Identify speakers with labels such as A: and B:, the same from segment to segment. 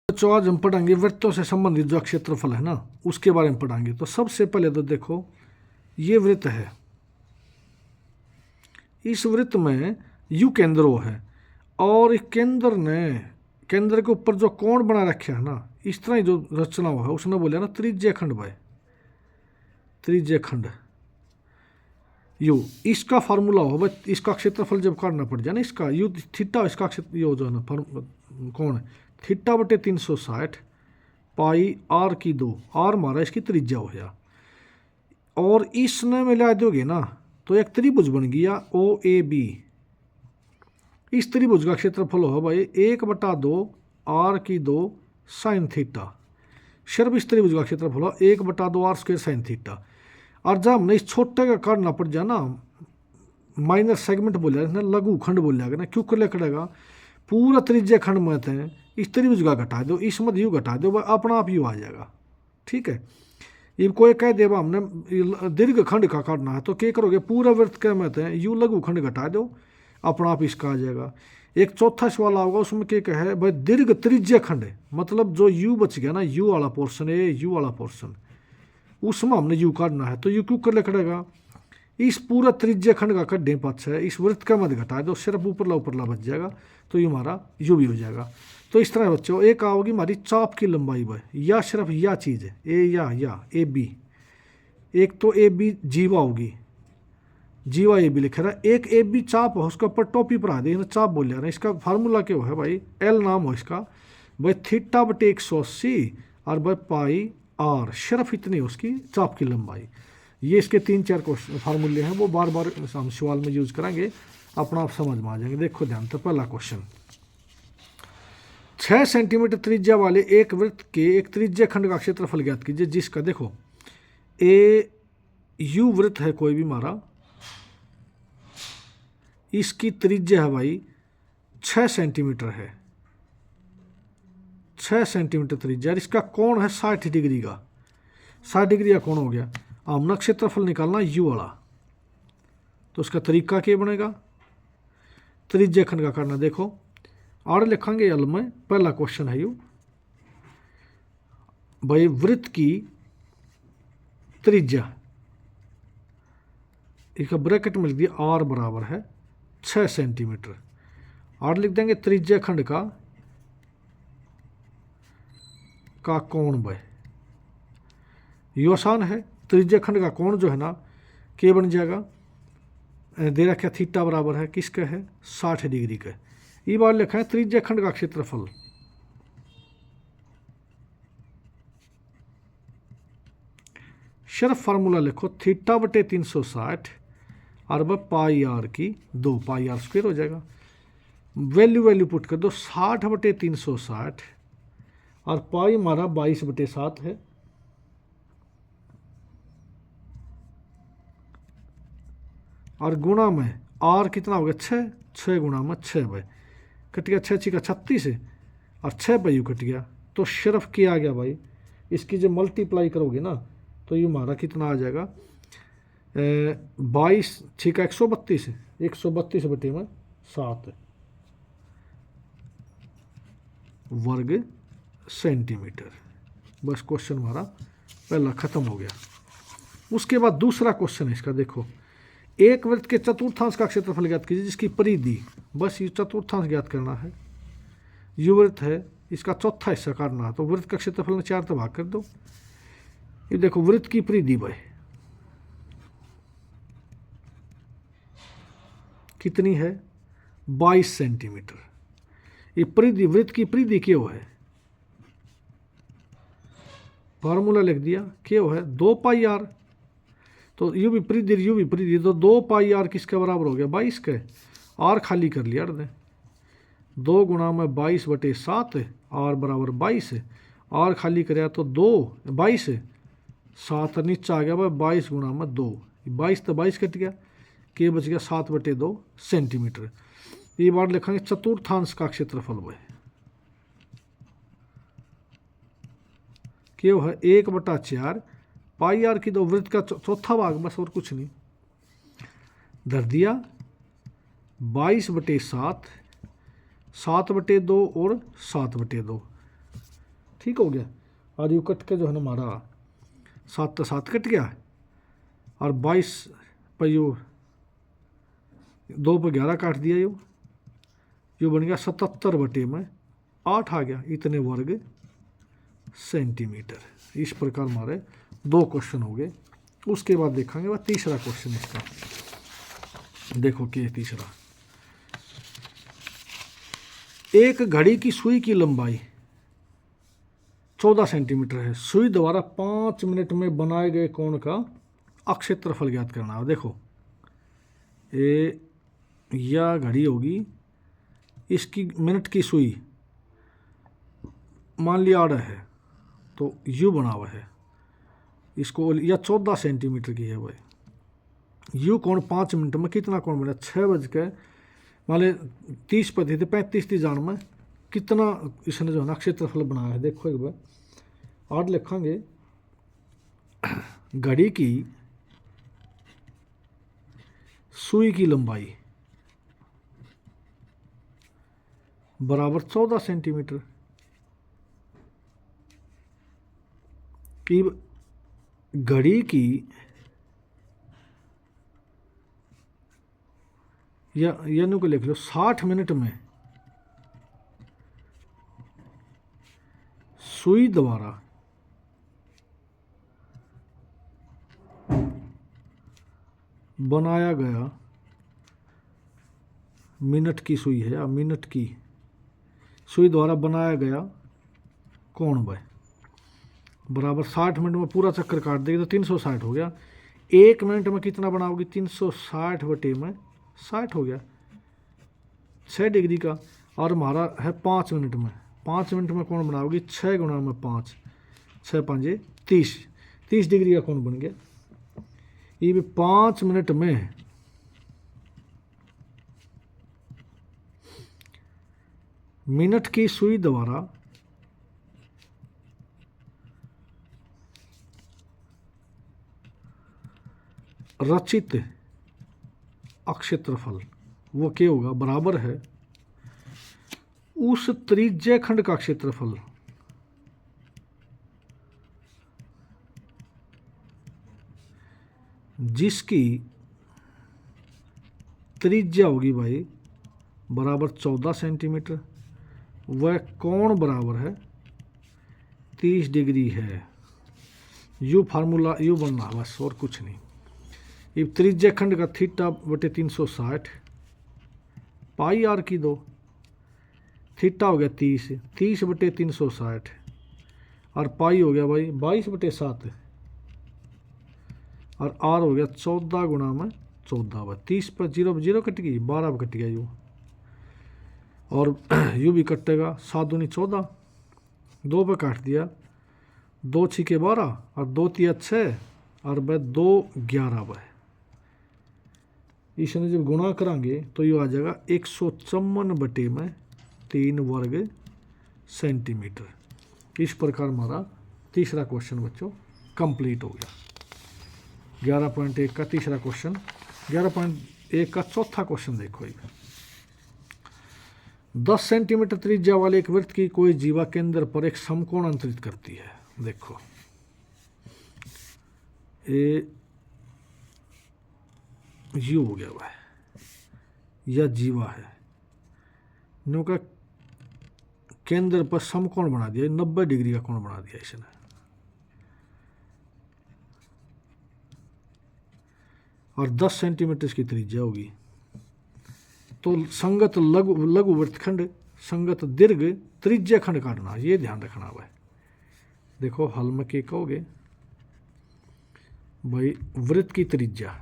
A: बच्चों आज हम पढ़ेंगे वृत्तों से संबंधित जो क्षेत्रफल है ना उसके बारे में पढ़ेंगे। तो सबसे पहले तो देखो ये वृत्त है, इस वृत्त में यू केंद्रों है और केंद्र के ऊपर जो कोण बना रखे है ना, इस तरह जो रचना है उसने बोला ना त्रिज्य खंड भाई, त्रिज्य खंड यू। इसका फार्मूला हो भाई, इसका क्षेत्रफल जब काटना पड़ जाए ना, इसका यू थीटा, इसका क्षेत्र यो जो है ना कौन है थीटा बटे 360 पाई आर की 2, आर मारा इसकी त्रिज्या हो गया और इसने मिला दोगे ना तो एक त्रिभुज बन गया ओ ए बी। इस त्रिभुज का क्षेत्रफल हो भाई 1/2 आर की 2 साइन थीटा। सिर्फ इस त्रिभुज का क्षेत्रफल हो 1/2 आर स्क्वायर साइन थीटा। और जब हमने इस छोटे का काटना पड़ जाए ना, माइनर सेगमेंट बोलिया ना, लघु खंड बोलिया ना, क्यों कर करेगा पूरा त्रिज्य खंड में थे इस त्रिभुज का घटा दो, इस मध्य यू घटा दो, अपना आप यू आ जाएगा। ठीक है, ये कोई कह देगा हमने दीर्घ खंड का काटना है तो क्या करोगे, पूरा वृत्त के में थे यू लघु खंड घटा दो, अपना आप इसका आ जाएगा। एक चौथा सवाल होगा उसमें क्या कहे भाई दीर्घ त्रिज्य खंड, मतलब जो यू बच गया ना, यू वाला पोर्शन है, यू वाला पोर्शन, उसमें हमने यू काटना है तो यू क्यों कर करेगा, इस पूरा त्रिज्य खंड का कड्ढे पक्ष है, इस वृत्त का मध्य घटा दो, सिर्फ ऊपरला बच जाएगा तो ये हमारा यू भी हो जाएगा। तो इस तरह बच्चों एक आओगी हमारी चाप की लंबाई भाई, या सिर्फ या चीज़ है ए या ए बी, एक तो ए बी जीवा होगी, जीवा ए बी लिखा रहा, एक ए बी चाप हो उसके ऊपर टोपी पर आ दे चाप बोल रहा है। इसका फार्मूला क्या है भाई, एल नाम हो इसका भाई, थीटा बटे 180 और भाई पाई आर, सिर्फ इतनी उसकी चाप की लंबाई। ये इसके 3-4 क्वेश्चन फार्मूले हैं, वो बार बार हम सवाल में यूज करेंगे, अपना आप समझ में आ जाएंगे। देखो ध्यान तो पहला क्वेश्चन, 6 सेंटीमीटर त्रिज्या वाले एक वृत्त के एक त्रिज्य खंड का क्षेत्रफल ज्ञात कीजिए जिसका, देखो ए यू वृत्त है कोई भी हमारा, इसकी त्रिज्या है भाई 6 सेंटीमीटर है, 6 सेंटीमीटर त्रिज्या, इसका कोण है 60 डिग्री का, 60 डिग्री का कोण हो गया। हमने क्षेत्रफल निकालना यू वाला, तो उसका तरीका क्या बनेगा, त्रिज्य खंड का करना। देखो आर लिखेंगे यल में, पहला क्वेश्चन है यू भाई वृत्त की त्रिज्या, इसका ब्रैकेट मिल दिया आर बराबर है 6 सेंटीमीटर, आर लिख देंगे त्रिज्य खंड का कोण भाई, ये आसान है, त्रिज्य खंड का कोण जो है ना क्या बन जाएगा, दे रखा थीटा बराबर है किसका है 60 डिग्री का। ये बार लिखा है त्रिज्य खंड का क्षेत्रफल, सिर्फ फार्मूला लिखो थीटा बटे 360 और पाई आर की 2, पाई आर स्क्वायर हो जाएगा। वैल्यू पुट कर दो 60 बटे 360 और पाई हमारा 22/7 है, और गुणा में आर कितना हो गया 6, 6 गुणा में 6 भाई, कट गया 6 का 36 है और 6 भाई यू कट गया, तो सिर्फ क्या आ गया भाई, इसकी जब मल्टीप्लाई करोगे ना तो ये हमारा कितना आ जाएगा 22 6 का 132 है, 132 बटे में 7 वर्ग सेंटीमीटर। बस क्वेश्चन हमारा पहला खत्म हो गया। उसके बाद दूसरा क्वेश्चन है इसका, देखो एक वृत्त के चतुर्थांश का क्षेत्रफल ज्ञात कीजिए जिसकी परिधि, बस ये चतुर्थांश ज्ञात करना है, यू वृत्त है इसका चौथा हिस्सा काटना है, तो वृत्त का क्षेत्रफल में 4 तो भाग कर दो। ये देखो वृत्त की परिधि भाई कितनी है 22 सेंटीमीटर, ये परिधि वृत्त की परिधि क्यों है, फार्मूला लिख दिया क्यों है 2 पाई आर, तो यू भी परिधि तो 2 पाई आर किसके बराबर हो गया 22 के, आर खाली कर लिया अर्ध, 2 गुणा में 22/7 आर बराबर 22 है, आर खाली कराया तो 2 22 है, 7 नीचे आ गया भाई 22 गुणा में 2, 22 तो 22 कट गया, के बच गया 7/2 सेंटीमीटर। ये बार लिखेंगे चतुर्थांश का क्षेत्रफल भाई क्यों है 1/4 पाई आर की 2, वृत्त का चौथा भाग बस और कुछ नहीं, धर दिया 22/7, 7/2 और 7/2, ठीक हो गया। और यू कट के जो है ना हमारा 7 तो 7 कट गया, और 22 पर यू 2 पर 11 काट दिया, यू बन गया 77 बटे में 8 आ गया, इतने वर्ग सेंटीमीटर। इस प्रकार हमारे 2 क्वेश्चन हो गए। उसके बाद देखेंगे वह तीसरा क्वेश्चन इसका। देखो क्या तीसरा, एक घड़ी की सुई की लंबाई 14 सेंटीमीटर है। सुई द्वारा 5 मिनट में बनाए गए कोण का अक्षेत्रफल ज्ञात करना है। देखो ये यह घड़ी होगी, इसकी मिनट की सुई मान लिया आड़ा है तो यू बना हुआ है इसको, या 14 सेंटीमीटर की है भाई। यू कोण 5 मिनट में कितना कोण बना, 6 बज के मान ली 30 पर थी, 35 थी जान में, कितना इसने जो है ना क्षेत्रफल बनाया है। देखो एक बार आठ लिखेंगे, घड़ी की सुई की लंबाई बराबर 14 सेंटीमीटर की घड़ी की या नु को लिख लो 60 मिनट में सुई द्वारा बनाया गया, मिनट की सुई है या मिनट की सुई द्वारा बनाया गया कोण भाई बराबर 60 मिनट में पूरा चक्कर काट देगी तो 360 हो गया। 1 मिनट में कितना बनाओगी, 360 बटे में 60 हो गया 6 डिग्री का। और हमारा है 5 मिनट में, 5 मिनट में कोण बनाओगी 6 गुणा में 5, 6 5 30 डिग्री का कोण बन गया। ये भी 5 मिनट में मिनट की सुई द्वारा रचित अक्षेत्रफल वो क्या होगा, बराबर है उस त्रिज्य खंड का क्षेत्रफल जिसकी त्रिज्या होगी भाई बराबर 14 सेंटीमीटर, वह कोण बराबर है 30 डिग्री है। यू फार्मूला यू बनना बस और कुछ नहीं। ये त्रिज्य खंड का थीटा बटे 360 पाई आर की 2, थीटा हो गया 30 बटे 360 और पाई हो गया भाई 22 बटे 7 और आर हो गया 14 गुणा में 14। 30 पर 0 कट गई, 12 पर कट गया यू, और यू भी कटेगा 7 दूनी 14, 2 पर काट दिया, 2 6 12 और 2 3 6 और वह 2 11 है। इसने जब गुणा करांगे तो ये आ जाएगा 154 बटे में 3 वर्ग सेंटीमीटर। इस प्रकार हमारा तीसरा क्वेश्चन बच्चों कंप्लीट हो गया। 11.1 का तीसरा क्वेश्चन। 11.1 का चौथा क्वेश्चन देखो। 10 सेंटीमीटर त्रिज्या वाले एक वृत्त की कोई जीवा केंद्र पर एक समकोण अंतरित करती है। देखो ये यू हो गया हुआ है, यह जीवा है, नो का केंद्र पर समकोण बना दिया, 90 डिग्री का कोण बना दिया इसने। और 10 सेंटीमीटर इसकी त्रिज्या होगी। तो संगत लघु वृत्तखंड, संगत दीर्घ त्रिज्या खंड काटना, ये ध्यान रखना है। देखो हल में क्या कहोगे भाई, वृत्त की त्रिज्या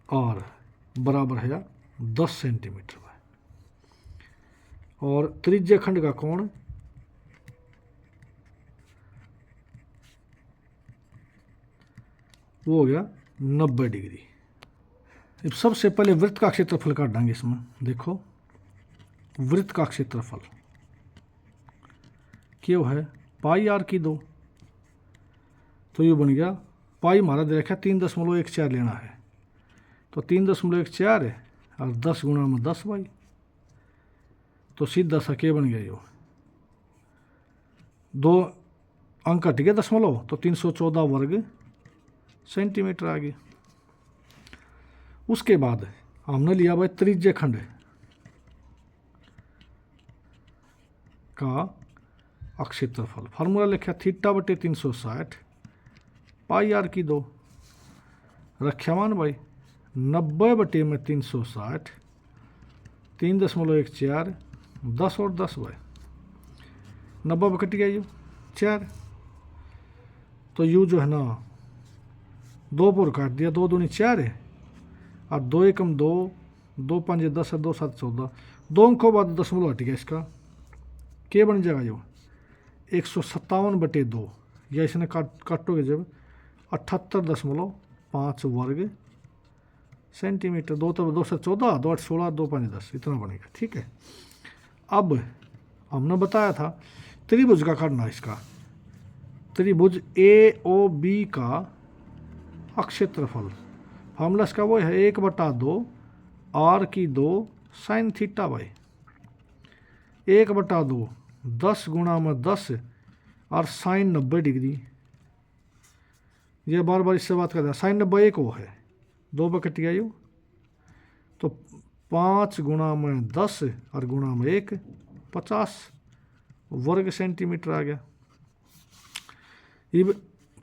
A: और बराबर है 10 सेंटीमीटर में, और त्रिज्या खंड का कोण वो हो गया 90 डिग्री। अब सबसे पहले वृत्त का क्षेत्रफल काटेंगे इसमें। देखो वृत्त का क्षेत्रफल क्यों है पाई आर की 2, तो ये बन गया पाई हमारा दे रखा 3.14 लेना है, तो 3.14 है और 10 गुणा में 10 भाई, तो सीधा सा क्या बन गया यो 2 अंक हट गया दशमलव, तो 314 वर्ग सेंटीमीटर आ गया। उसके बाद हमने लिया भाई त्रिज्य खंड का अक्षेत्रफल, फार्मूला लिखा θ/360 पाई आर की 2, रक्षा मान भाई 90/360, 3.14 10 और 10 भाई 90 में कट गया यू 4, तो यू जो है ना 2 पर काट दिया, 2 दूनी 4 है और 2 एकम 2, 2 5 10 2 7 14, 2 अंकों बाद दशमलव हट गया, इसका क्या बन जाएगा यो 157/2, या इसने काटोगे जब 78.5 वर्ग सेंटीमीटर, 2 तो 2 से 14, 2 8 16, 2 5 10 इतना बनेगा। ठीक है, अब हमने बताया था त्रिभुज का करना, इसका त्रिभुज AOB का अक्षेत्रफल, फार्मूला इसका वो है 1/2 R की 2 साइन थीटा बाई 1/2 10 गुणा में 10 और साइन 90 डिग्री, ये बार बार इससे बात करते हैं, साइन 90 एक वो है, 2 पे कट गया यू, तो 5 गुणा में 10 और गुणा में 1 50 वर्ग सेंटीमीटर आ गया। ये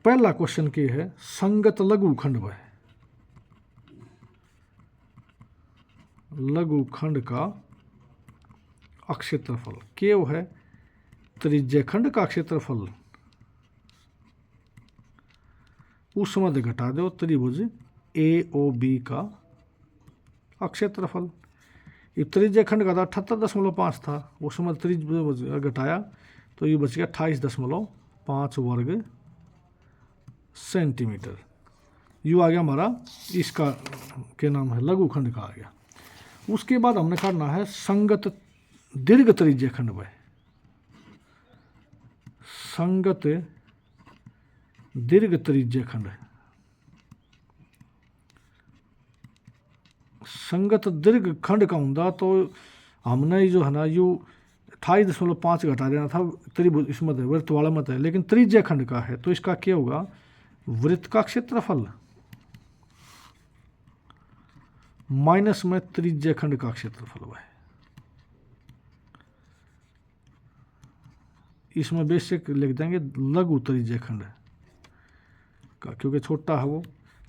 A: पहला क्वेश्चन की है संगत लघुखंड में, लघुखंड का अक्षेत्रफल क्या है, त्रिज्य खंड का क्षेत्रफल उस मध्य घटा दो त्रिभुज AOB का अक्षेत्रफल, ये त्रिज्य खंड का था 78.5 था, उस मध्य त्रिभुज घटाया तो ये बच गया 28.5 वर्ग सेंटीमीटर, यू आ गया हमारा, इसका क्या नाम है लघुखंड का आ गया। उसके बाद हमने करना है संगत दीर्घ त्रिज्य खंड में, संगत दीर्घ त्रिज्य खंड, संगत दीर्घ खंड का होता तो हमने जो है ना यू 28.5 घटा देना था, त्रिभुज इसमें वृत्त वाला मत है, लेकिन त्रिज्य खंड का है तो इसका क्या होगा वृत्त का क्षेत्रफल माइनस में त्रिज्य खंड का क्षेत्रफल है, इसमें बेसिक लिख देंगे लघु त्रिज्य खंड का, क्योंकि छोटा है वो,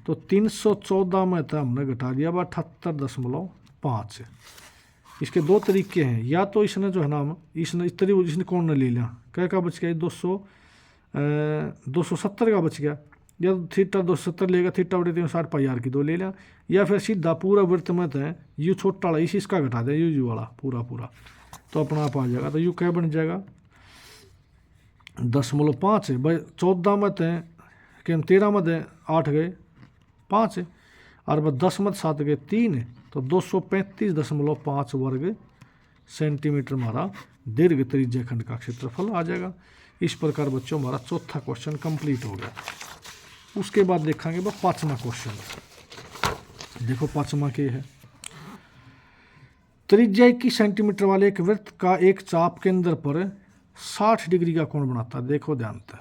A: तो 314 में था हमने घटा दिया 78.5। इसके दो तरीके हैं, या तो इसने जो है ना इसने इस तरीके इसने कौन ने ले लिया, क्या का बच गया 270 का बच गया, या थीटा 270 लेगा, θ/360 पाई आर की 2 ले लिया, या फिर सीधा पूरा वृत्त में है यू छोटा वाला इसका घटा दे यू वाला पूरा तो अपना आप आ जाएगा, तो यू क्या बन जाएगा 0.5 है भाई, 14 मत है कि 13 मत है 8 गए 5 और बस 10 मत 7 गए 3 है, तो 235.5 वर्ग सेंटीमीटर हमारा दीर्घ त्रिज्य खंड का क्षेत्रफल आ जाएगा। इस प्रकार बच्चों हमारा चौथा क्वेश्चन कंप्लीट हो गया। उसके बाद देखेंगे वो पांचवा क्वेश्चन, देखो पांचवा क्या है, त्रिज्या 21 सेंटीमीटर वाले एक वृत्त का एक चाप केंद्र पर 60 डिग्री का कोण बनाता है। देखो ध्यान से,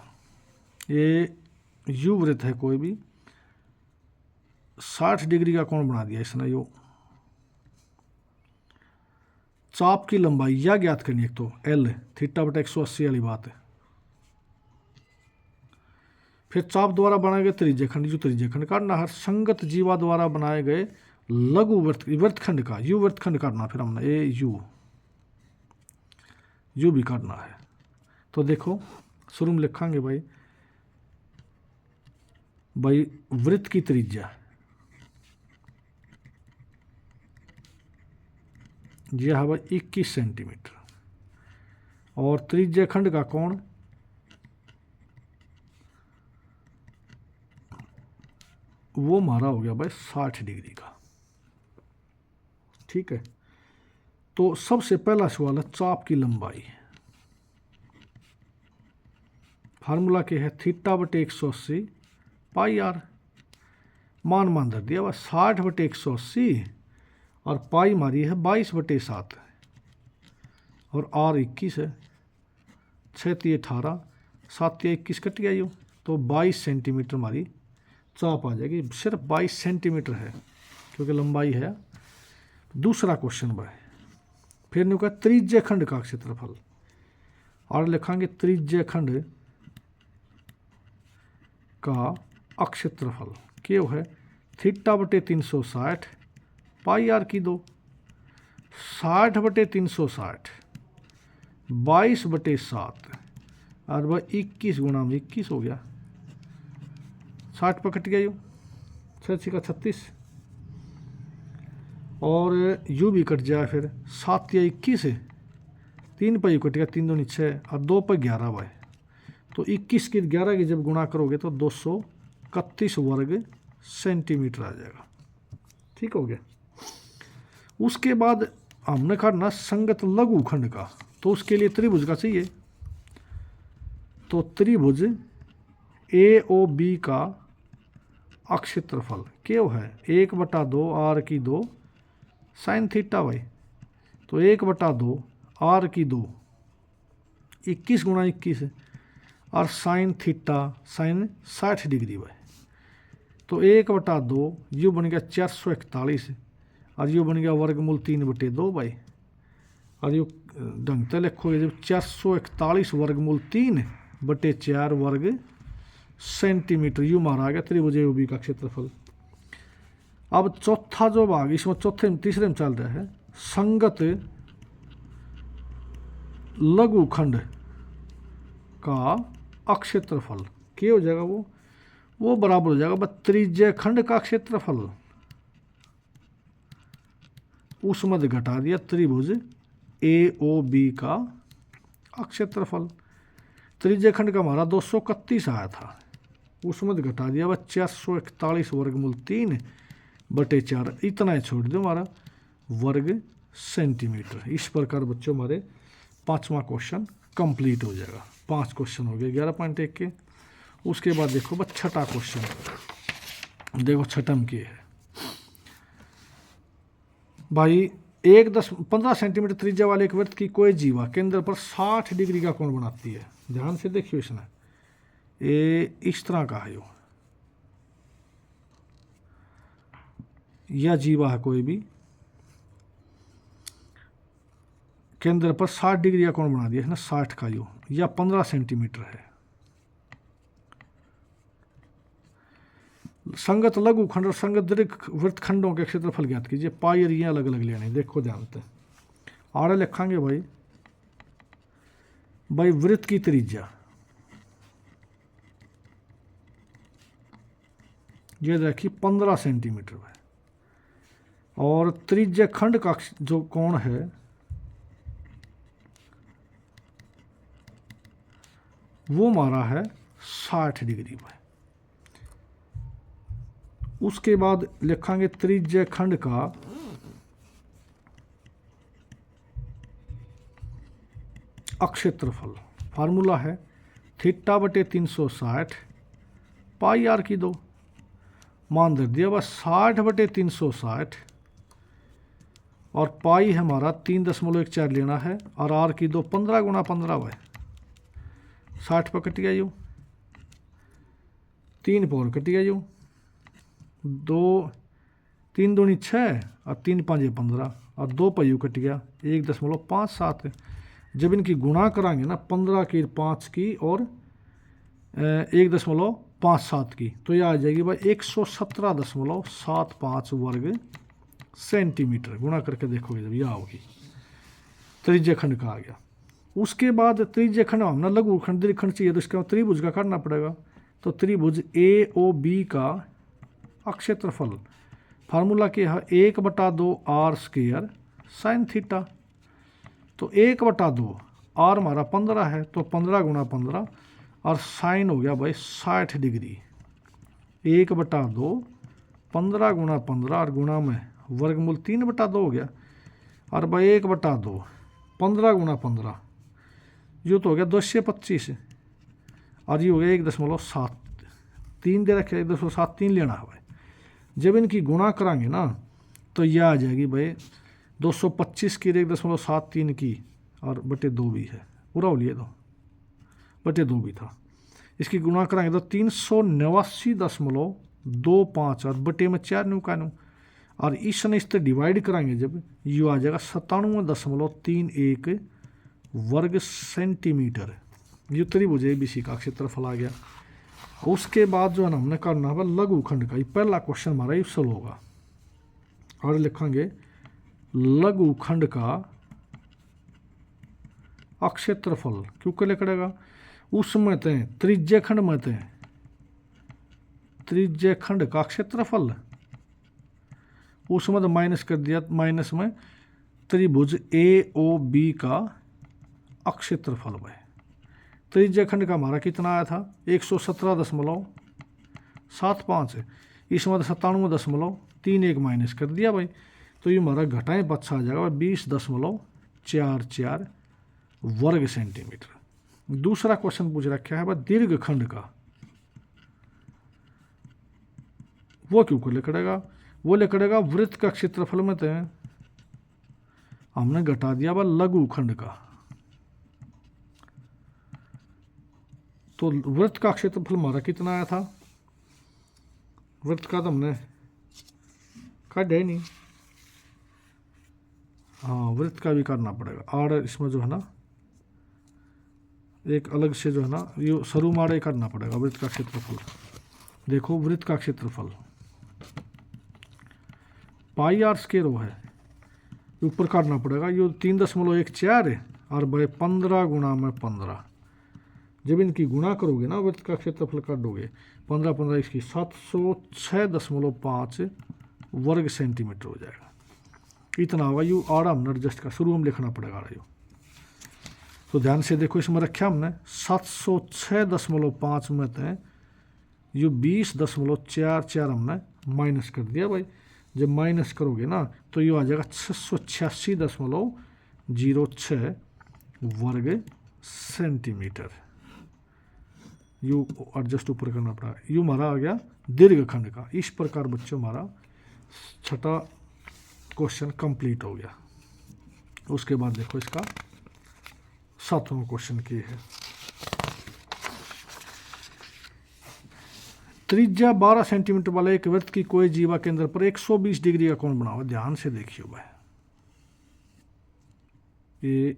A: ये यू वृत्त है कोई भी, 60 डिग्री का कोण बना दिया इसने। यो चाप की लंबाई या ज्ञात करनी, एक तो एल θ/180 वाली बात है, फिर चाप द्वारा बनाए गए त्रिज्य खंड, जो त्रिज्य खंड काटना है संगत जीवा द्वारा बनाए गए लघु वृत्तखंड का यू वृत्तखंड काटना, फिर हमने ए यू भी काटना है। तो देखो शुरू में लिखांगे भाई वृत्त की त्रिज्या यह है भाई 21 सेंटीमीटर और त्रिज्य खंड का कोण वो हमारा हो गया भाई 60 डिग्री का। ठीक है, तो सबसे पहला सवाल है चाप की लंबाई, फार्मूला क्या है θ/180 पाई आर। मान धर दिया, 60/180 और पाई मारी है 22/7 और आर 21 है। 6 18 7 21 कट गया यूँ, तो 22 सेंटीमीटर हमारी चाप आ जाएगी। सिर्फ 22 सेंटीमीटर है क्योंकि लंबाई है। दूसरा क्वेश्चन भाई, फिर न्यू का त्रिज्य खंड का क्षेत्रफल, और लिखांगे त्रिज्य खंड का अक्षेत्रफल क्यों है θ/360 पाई आर की 2। 60/360 22/7 और वह 21 गुणा में 21 हो गया। 60 पर कट गया यूँ, 6 का 36 और यू भी कट जाए। फिर 7 या 21 है, 3 पर यू कट गया, 3 2 6 और 2 पर 11 भाई, तो 21 की 11 की जब गुणा करोगे तो 231 वर्ग सेंटीमीटर आ जाएगा। ठीक हो गया। उसके बाद हमने करना संगत लघु खंड का, तो उसके लिए त्रिभुज का चाहिए। तो त्रिभुज AOB का अक्षेत्रफल क्यों है 1/2 आर की 2 साइन थीटा भाई, तो 1/2 आर की 2 21 गुणा 21 और साइन थीटा साइन 60 डिग्री भाई, तो 1/2 यू बन गया 441 और यू बन गया वर्गमूल 3/2 भाई। और यू ढंग से लिखोगे जब 441 वर्गमूल 3/4 वर्ग सेंटीमीटर, यू मारा आ गया त्रिभुज AOB का क्षेत्रफल। अब चौथा जो भाग, इसमें चौथे में तीसरे में चल रहा है संगत लघु खंड का अक्षेत्रफल क्या हो जाएगा, वो बराबर हो जाएगा त्रिज्य खंड का क्षेत्रफल, उस मध्य घटा दिया त्रिभुज AOB का अक्षेत्रफल। त्रिज्य खंड का हमारा 231 आया था, उस मध्य घटा दिया 441 वर्गमूल 3/4, इतना ही छोड़ दो हमारा वर्ग सेंटीमीटर। इस प्रकार बच्चों हमारे 5वां क्वेश्चन कंप्लीट हो जाएगा। 5 क्वेश्चन हो गए 11.1 के। उसके बाद देखो बस छठा क्वेश्चन, देखो छठम की है भाई। 15 सेंटीमीटर त्रिज्या वाले एक वृत्त की कोई जीवा केंद्र पर 60 डिग्री का कोण बनाती है। ध्यान से देखियो, इसने ये इस तरह का है, यह जीवा है कोई भी, केंद्र पर 60 डिग्री का कोण बना दिया है ना, 60 का यो, या 15 सेंटीमीटर है। संगत लघु खंड और संगत दीर्घ वृत्तखंडों के क्षेत्रफल ज्ञात कीजिए। पाई और ये अलग अलग लेने, देखो ध्यान से। आड़े लिखांगे भाई वृत्त की त्रिज्या, ये देखिए 15 सेंटीमीटर है, और त्रिज्या खंड का जो कोण है वो मारा है 60 डिग्री में। उसके बाद लिखांगे त्रिज्य खंड का अक्षेत्रफल, फार्मूला है θ/360 पाई आर की 2। मान दे दिया बस 60/360 और पाई हमारा 3.14 लेना है, और आर की 2 15 गुणा 15 है, 60 पर कट गया यूँ, 3 पर कट गया यूँ, 3 दूनी 6 और 3 5 15 और 2 पर यू कट गया 1.57। जब इनकी गुणा कराएंगे ना 15 की 5 की और 1.57 की, तो यह आ जाएगी भाई 117.75 वर्ग सेंटीमीटर। गुणा करके देखोगे जब यह होगी, त्रिज्य खंड का आ गया। उसके बाद त्रिज्य खंड हमने लघु खंड दीर्घ खंड चाहिए, तो इसका त्रिभुज का करना पड़ेगा। तो त्रिभुज AOB का अक्षेत्रफल, फार्मूला क्या है 1/2 आर स्क्वायर साइन थीटा। तो 1/2 आर हमारा 15 है, तो 15 गुणा 15 और साइन हो गया भाई 60 डिग्री। 1/2 15 गुणा 15 और गुणा में वर्गमूल 3/2 हो गया, और भाई 1/2 15 गुणा 15 यो तो हो गया 225 और ये हो गया 1.7 3 दे रखे 107 3 लेना है भाई। जब इनकी गुणा करांगे ना तो यह आ जाएगी भाई 225 की 1.73 की और बटे 2 भी है, पूरा हो लिए तो बटे 2 भी था। इसकी गुणा कराएंगे तो 389.25 और बटे में 4 न्यू का न्यू, और इसने इससे डिवाइड कराएंगे जब यू आ जाएगा 97.31 वर्ग सेंटीमीटर। ये त्रिभुज ABC का क्षेत्रफल आ गया। उसके बाद जो है ना हमने करना है लघुखंड का। ये पहला क्वेश्चन हमारा ये सॉल्व होगा और लिखेंगे लघुखंड का अक्षेत्रफल क्यों लिखेगा उसमें ते त्रिज्य खंड में ते त्रिज्य खंड का क्षेत्रफल उसमें तो माइनस कर दिया, माइनस में त्रिभुज AOB का अक्षेत्रफल भाई। त्रिज्य खंड का हमारा कितना आया था 117.75, इसमें 97.31 माइनस कर दिया भाई, तो ये हमारा घटाएं बच्चा आ जाएगा 20.44 वर्ग सेंटीमीटर। दूसरा क्वेश्चन पूछ रखा है भाई दीर्घ खंड का, वो क्यों लिखेगा, वो लिखेगा वृत्त का क्षेत्रफल में तो हमने घटा दिया भाई लघु खंड का, तो वृत्त का क्षेत्रफल हमारा कितना आया था, वृत्त का तो हमने काट है नहीं, हाँ वृत्त का भी करना पड़ेगा। और इसमें जो है ना एक अलग से जो है ना ये सरू माड़े करना पड़ेगा वृत्त का क्षेत्रफल। देखो वृत्त का क्षेत्रफल पाई आर स्क्वायर है, ऊपर काटना पड़ेगा, ये 3.14 है और भाई 15 गुणा में 15, जब इनकी गुणा करोगे ना वृत्त का क्षेत्रफल काटोगे 15 15 इसकी 706.5 वर्ग सेंटीमीटर हो जाएगा। इतना होगा यू आड़ा हमने एडजस्ट का शुरू में लिखना पड़ेगा यू, तो ध्यान से देखो इसमें रखा हमने 706.5 में थे यू 20.44 हमने माइनस कर दिया भाई। जब माइनस करोगे ना तो ये आ जाएगा 686.06 वर्ग सेंटीमीटर। यू एडजस्ट ऊपर करना पड़ा, यू हमारा आ गया दीर्घ खंड का। इस प्रकार बच्चों हमारा छठा क्वेश्चन कंप्लीट हो गया। उसके बाद देखो इसका सातवां क्वेश्चन की है, त्रिज्या 12 सेंटीमीटर वाले एक वृत्त की कोई जीवा केंद्र पर 120 डिग्री का कोण बना हुआ। ध्यान से देखिए भाई, ये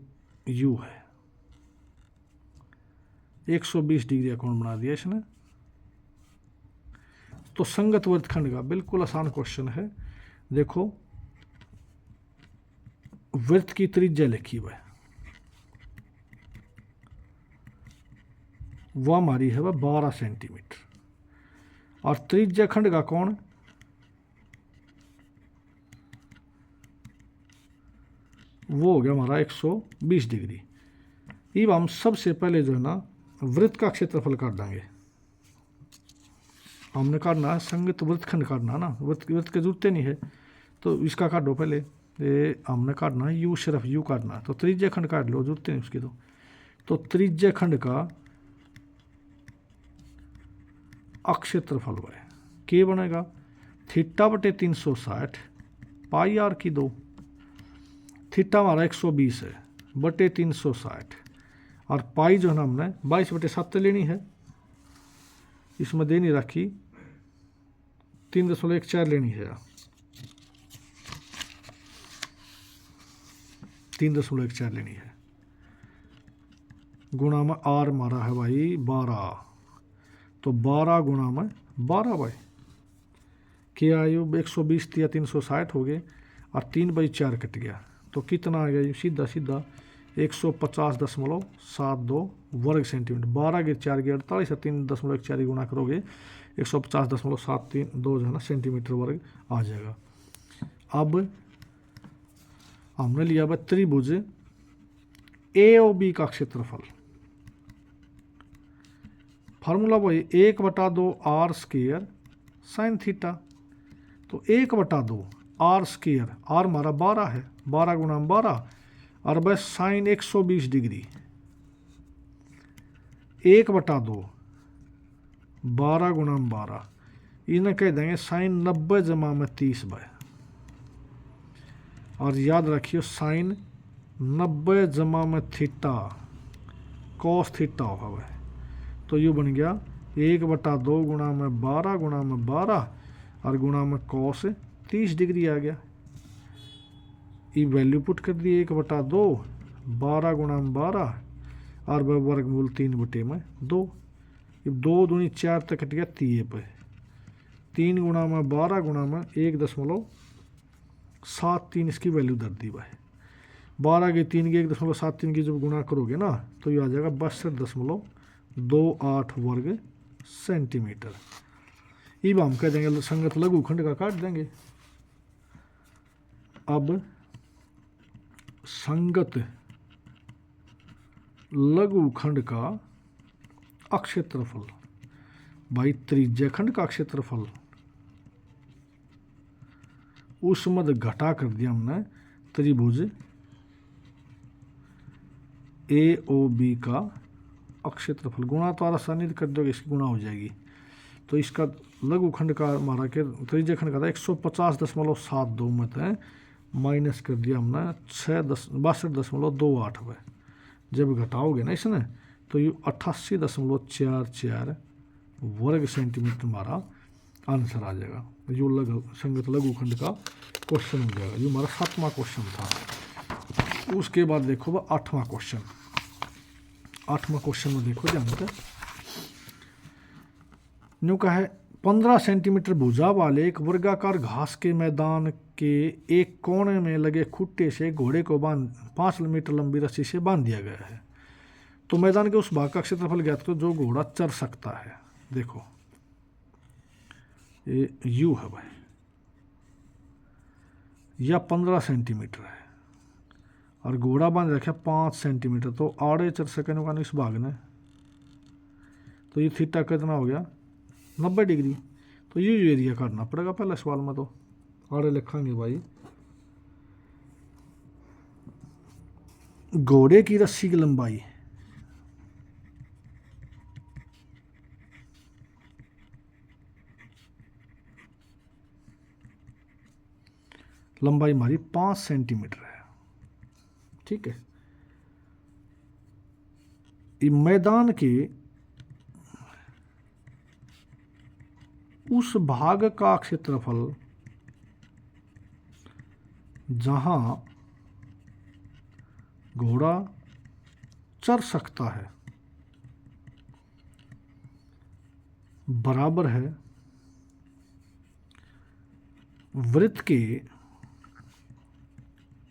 A: यू है, 120 डिग्री का कोण बना दिया इसने। तो संगत वृत्तखंड का बिल्कुल आसान क्वेश्चन है। देखो वृत्त की त्रिज्या लिखी हुई है, वह हमारी है वह 12 सेंटीमीटर, और त्रिज्या खंड का कोण वो हो गया हमारा 120 डिग्री। अब हम सबसे पहले जो है ना वृत्त का क्षेत्रफल काट देंगे। हमने काटना है संगत वृत्तखंड काटना है ना, वृत्त की जरूरत नहीं है, तो इसका काटो पहले। ये हमने काटना है यू, सिर्फ यू काटना है, तो त्रिज्या खंड काट लो, जरूरत नहीं उसकी। तो त्रिज्या खंड का अक्षेत्रफल है के बनेगा थीटा बटे 360 पाई आर की 2। थीटा हमारा 120 है बटे 360, और पाई जो है ना हमने 22/7 लेनी है, इसमें दे नहीं रखी 3.14 लेनी है, 3.14 लेनी है, गुणा में आर मारा है भाई 12, तो 12 गुणा में 12 भाई क्या आयु 120 या 360 हो गए, और 3/4 कट गया, तो कितना आ गया सीधा सीधा 150.72 वर्ग सेंटीमीटर। 12 के 4 के 48 और 3.4 गुणा करोगे 150.72 जो है ना सेंटीमीटर वर्ग आ जाएगा। अब हमने लिया भाई त्रिभुज AOB का क्षेत्रफल, फार्मूला वही 1/2 आर स्क्वायर साइन थीटा, तो 1/2 आर स्क्वायर, आर हमारा 12 है, 12 गुणा 12 और बस साइन 120 डिग्री, 1/2 12 गुणा में 12, इन्हें कह देंगे साइन 90 जमा में 30 बाय। और याद रखिए साइन 90 जमा में थीटा कॉस थीटा होगा भाई। तो ये बन गया 1/2 गुणा में 12 गुणा में 12 और गुणा में कॉस 30 डिग्री आ गया। ये वैल्यू पुट कर दी 1/2 12 गुणा में 12 और वर्गमूल 3/2। 2 दूनी 4 तक कट गया 3 पे। 3 गुणा में 12 गुणा में 1.73 इसकी वैल्यू दर दी भाई। 12 की 3 की 1.73 की जब गुणा करोगे ना तो ये आ जाएगा 62.28 वर्ग सेंटीमीटर। अब हम कह देंगे संगत लघुखंड का काट देंगे। अब संगत लघुखंड का अक्षेत्रफल भाई, त्रिज्य खंड का क्षेत्रफल उस मद घटा कर दिया हमने त्रिभुज AOB का अक्षेत्रफल। गुणा तो आसानी कर दोगे, इसकी गुणा हो जाएगी। तो इसका लघुखंड का हमारा के त्रिज्य खंड का था 150.72 में है, माइनस कर दिया हमने 62.28 है। जब घटाओगे ना इसने तो ये 88.44 वर्ग सेंटीमीटर हमारा आंसर आ जाएगा। जो संगत लघुखंड का क्वेश्चन हो जाएगा। ये हमारा 7वां क्वेश्चन था। उसके बाद देखो वह 8वां क्वेश्चन। 8वां क्वेश्चन में देखो ध्यान से न्यू का है 15 सेंटीमीटर भुजा वाले एक वर्गाकार घास के मैदान के एक कोने में लगे खुट्टे से घोड़े को 5 मीटर लंबी रस्सी से बांध दिया गया है। तो मैदान के उस भाग का क्षेत्रफल ज्ञात करो जो घोड़ा चर सकता है। देखो ये यू है भाई, या 15 सेंटीमीटर है और घोड़ा बांध रखा 5 सेंटीमीटर। तो आड़े चर सकें का इस भाग ने, तो ये थीटा कितना हो गया 90 डिग्री। तो ये एरिया काटना पड़ेगा पहले सवाल में। तो आड़े लिखेंगे भाई, घोड़े की रस्सी की लंबाई हमारी 5 सेंटीमीटर है। ठीक है, मैदान के उस भाग का क्षेत्रफल जहां घोड़ा चर सकता है बराबर है वृत्त के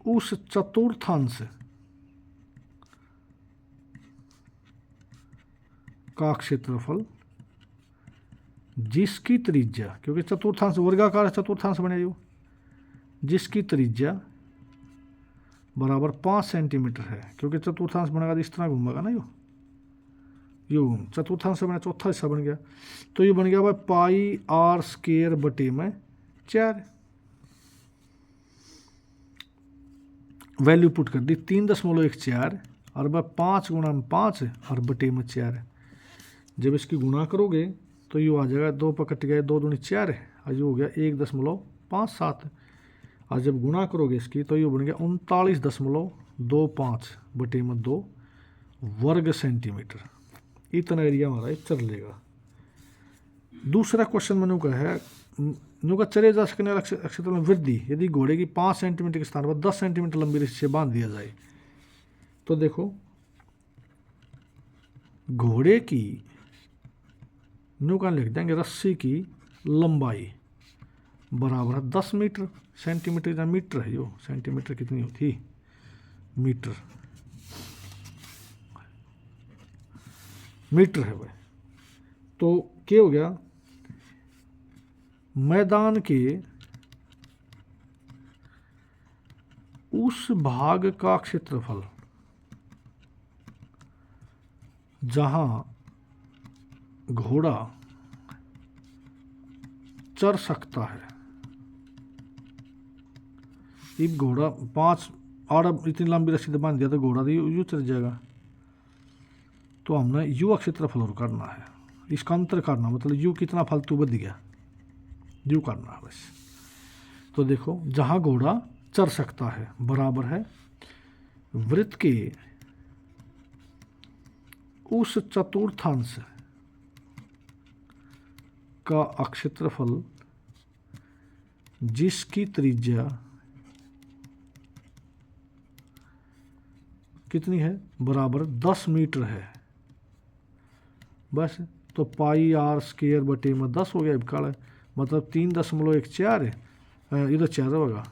A: उस चतुर्थांश का क्षेत्रफल जिसकी त्रिज्या, क्योंकि चतुर्थांश वर्गाकार चतुर्थांश बने जो, जिसकी त्रिज्या बराबर 5 सेंटीमीटर है। क्योंकि चतुर्थांश बनेगा तो इस तरह घूमेगा ना, यो चतुर्थांश बना चौथा हिस्सा बन गया। तो ये बन गया भाई पाई r स्क्वायर बटे में 4। वैल्यू पुट कर दी 3.14 और वह 5 गुणा में 5 और बटे में 4। जब इसकी गुणा करोगे तो ये आ जाएगा 2 पर कट गया 2 दूनी 4 और ये हो गया 1.57। और जब गुणा करोगे इसकी तो ये बन गया 39.25 बटे में 2 वर्ग सेंटीमीटर। इतना एरिया हमारा चल लेगा। दूसरा क्वेश्चन मैंने का है नुका चले जा सकने वाला क्षेत्र में वृद्धि यदि घोड़े की 5 सेंटीमीटर के स्थान पर 10 सेंटीमीटर लंबी रस्सी से बांध दिया जाए। तो देखो घोड़े की नुका लिख देंगे रस्सी की लंबाई बराबर है 10 मीटर। सेंटीमीटर या मीटर है, यो सेंटीमीटर कितनी होती मीटर है भाई। तो क्या हो गया मैदान के उस भाग का क्षेत्रफल जहां घोड़ा चर सकता है। अब घोड़ा 5 और इतनी लंबी रस्सी से बांध दिया तो घोड़ा तो यू चल जाएगा। तो हमने यू क्षेत्रफल और करना है। इसका अंतर करना, मतलब यू कितना फालतू बद गया, यू करना है बस। तो देखो जहाँ घोड़ा चर सकता है बराबर है वृत्त के उस चतुर्थांश का अक्षेत्रफल जिसकी त्रिज्या कितनी है, बराबर 10 मीटर है बस। तो पाई आर स्क्वायर बटे में 10 हो गया इबकाल, मतलब 3.14 है, इधर 4 होगा,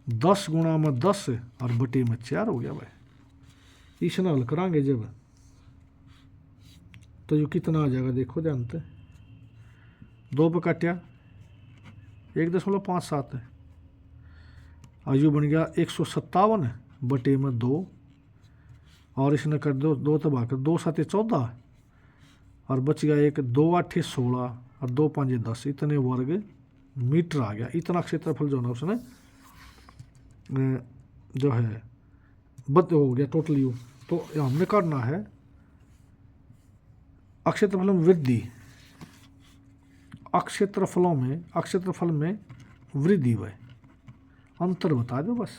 A: 10 गुणा में 10 और बटे में 4 हो गया भाई। इसे हल करांगे जब तो ये कितना आ जाएगा, देखो जानते 2 पे काटिया 1.57 है, आयु बन गया 157 बटे में 2, और इसने कर दो 2 तबाह कर, 2 7 14 और बच गया 1, 2 8 16 और 2 5 10, इतने वर्ग मीटर आ गया। इतना क्षेत्रफल जो है ना उसने जो है बद हो गया टोटल यू। तो हमने करना है अक्षेत्रफल में वृद्धि, अक्षेत्रफल में वृद्धि वह अंतर बता दो बस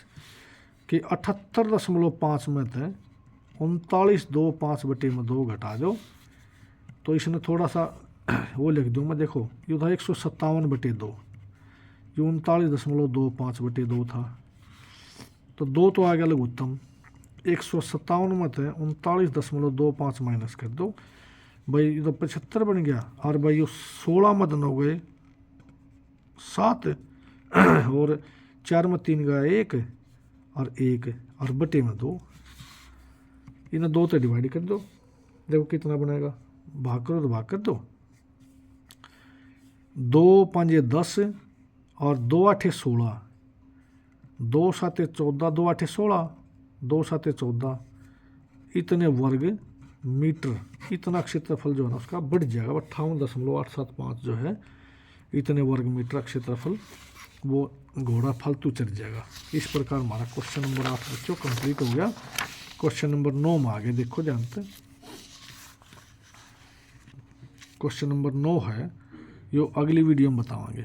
A: कि 78.5 में थे 39.25 बटे में 2 घटा दो, तो इसने थोड़ा सा वो लिख दूँ मैं, देखो ये था 157 बटे 2, ये 39.25 बटे 2 था, तो 2 तो आ गया लघुत्तम, 157 में थे 39.25 माइनस कर दो भाई, ये तो 75 बन गया, और भाई ये 16 मदन हो गए 7 और 4 में 3 गया 1 और 1 और बटे में 2, इन्हें 2 तो डिवाइड कर दो, देखो कितना बनेगा, भाग करो तो भाग कर दो, 2 5 10 और 2 8 16, 2 7 14, 2 8 16, 2 7 14, इतने वर्ग मीटर, इतना क्षेत्रफल जो है ना उसका बढ़ जाएगा 58.875 जो है, इतने वर्ग मीटर क्षेत्रफल वो घोड़ा फालतू चढ़ जाएगा। इस प्रकार हमारा क्वेश्चन नंबर 8 बच्चों कंप्लीट हो गया। क्वेश्चन नंबर 9 में आगे देखो जानते, क्वेश्चन नंबर 9 है, यो अगली वीडियो में बतावांगे।